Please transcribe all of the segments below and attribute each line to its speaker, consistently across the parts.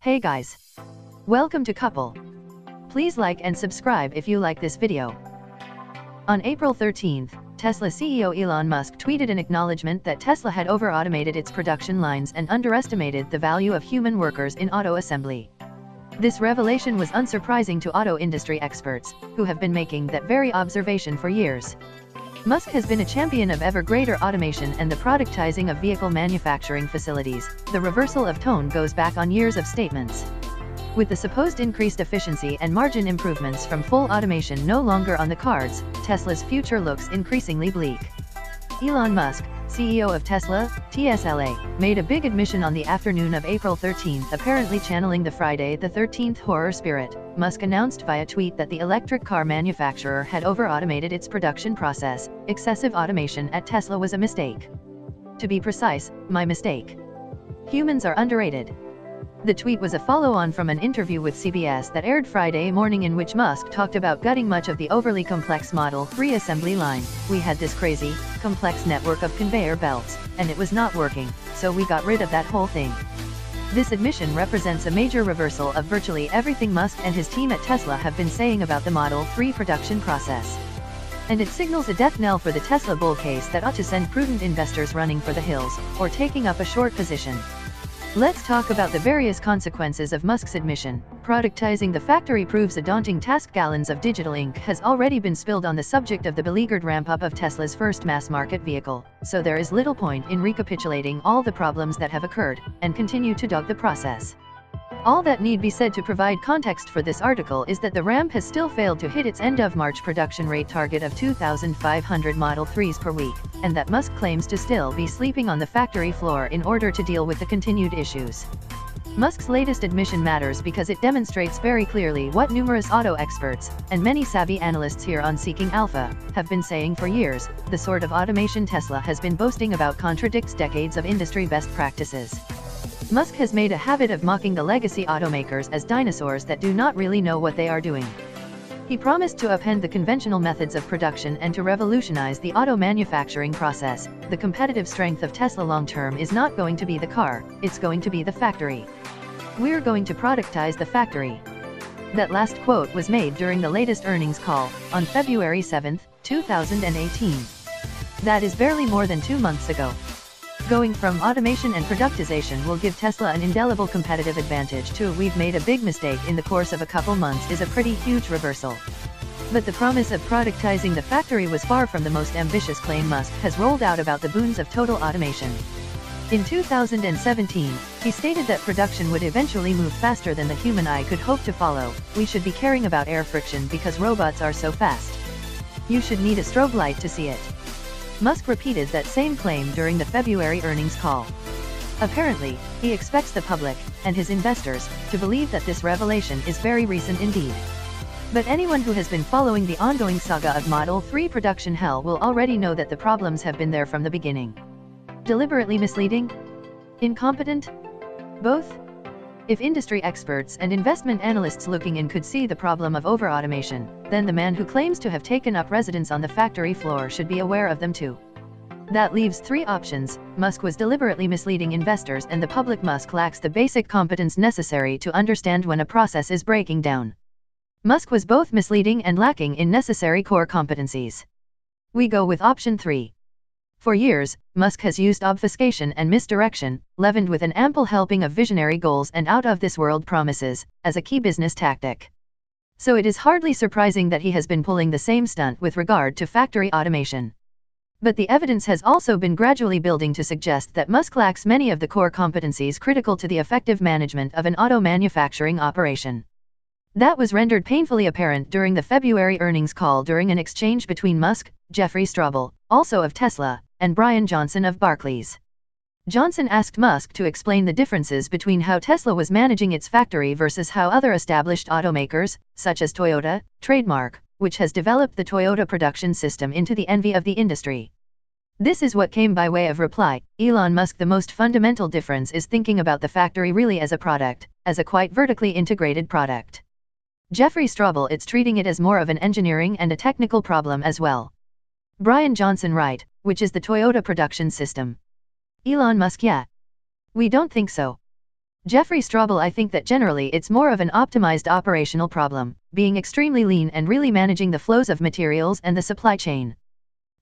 Speaker 1: Hey guys! Welcome to Couple. Please like and subscribe if you like this video. On April 13th, Tesla CEO Elon Musk tweeted an acknowledgement that Tesla had over-automated its production lines and underestimated the value of human workers in auto assembly. This revelation was unsurprising to auto industry experts, who have been making that very observation for years. Musk has been a champion of ever greater automation and the productizing of vehicle manufacturing facilities. The reversal of tone goes back on years of statements. With the supposed increased efficiency and margin improvements from full automation no longer on the cards, Tesla's future looks increasingly bleak. Elon Musk, CEO of Tesla, TSLA, made a big admission on the afternoon of April 13, apparently channeling the Friday the 13th horror spirit. Musk announced via tweet that the electric car manufacturer had over-automated its production process. Excessive automation at Tesla was a mistake. To be precise, my mistake. Humans are underrated. The tweet was a follow-on from an interview with CBS that aired Friday morning in which Musk talked about gutting much of the overly complex Model 3 assembly line. We had this crazy, complex network of conveyor belts, and it was not working, so we got rid of that whole thing. This admission represents a major reversal of virtually everything Musk and his team at Tesla have been saying about the Model 3 production process. And it signals a death knell for the Tesla bull case that ought to send prudent investors running for the hills, or taking up a short position. Let's talk about the various consequences of Musk's admission. Productizing the factory proves a daunting task. Gallons of digital ink has already been spilled on the subject of the beleaguered ramp-up of Tesla's first mass-market vehicle, so there is little point in recapitulating all the problems that have occurred, and continue to dog the process. All that need be said to provide context for this article is that the ramp has still failed to hit its end-of-March production rate target of 2,500 Model 3s per week, and that Musk claims to still be sleeping on the factory floor in order to deal with the continued issues. Musk's latest admission matters because it demonstrates very clearly what numerous auto experts, and many savvy analysts here on Seeking Alpha, have been saying for years: the sort of automation Tesla has been boasting about contradicts decades of industry best practices. Musk has made a habit of mocking the legacy automakers as dinosaurs that do not really know what they are doing. He promised to upend the conventional methods of production and to revolutionize the auto manufacturing process. The competitive strength of Tesla long-term is not going to be the car, it's going to be the factory. We're going to productize the factory. That last quote was made during the latest earnings call, on February 7, 2018. That is barely more than 2 months ago. Going from automation and productization will give Tesla an indelible competitive advantage to "we've made a big mistake in the course of a couple months" is a pretty huge reversal. But the promise of productizing the factory was far from the most ambitious claim Musk has rolled out about the boons of total automation. In 2017, he stated that production would eventually move faster than the human eye could hope to follow. We should be caring about air friction because robots are so fast. You should need a strobe light to see it. Musk repeated that same claim during the February earnings call. Apparently, he expects the public, and his investors, to believe that this revelation is very recent indeed. But anyone who has been following the ongoing saga of Model 3 production hell will already know that the problems have been there from the beginning. Deliberately misleading? Incompetent? Both? If industry experts and investment analysts looking in could see the problem of over-automation, then the man who claims to have taken up residence on the factory floor should be aware of them too. That leaves 3 options. Musk was deliberately misleading investors and the public. Musk lacks the basic competence necessary to understand when a process is breaking down. Musk was both misleading and lacking in necessary core competencies. We go with option 3. For years, Musk has used obfuscation and misdirection, leavened with an ample helping of visionary goals and out-of-this-world promises, as a key business tactic. So it is hardly surprising that he has been pulling the same stunt with regard to factory automation. But the evidence has also been gradually building to suggest that Musk lacks many of the core competencies critical to the effective management of an auto manufacturing operation. That was rendered painfully apparent during the February earnings call during an exchange between Musk, Jeffrey Straubel, also of Tesla, and Brian Johnson of Barclays. Johnson asked Musk to explain the differences between how Tesla was managing its factory versus how other established automakers, such as Toyota, trademark, which has developed the Toyota production system into the envy of the industry. This is what came by way of reply: Elon Musk, the most fundamental difference is thinking about the factory really as a product, as a quite vertically integrated product. Jeffrey Straubel, it's treating it as more of an engineering and a technical problem as well. Brian Johnson, right, which is the Toyota production system. Elon Musk, yeah. We don't think so. Jeffrey Straubel, I think that generally it's more of an optimized operational problem, being extremely lean and really managing the flows of materials and the supply chain.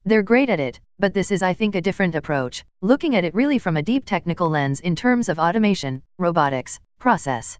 Speaker 1: They're great at it, but this is, I think, a different approach, looking at it really from a deep technical lens in terms of automation, robotics, process.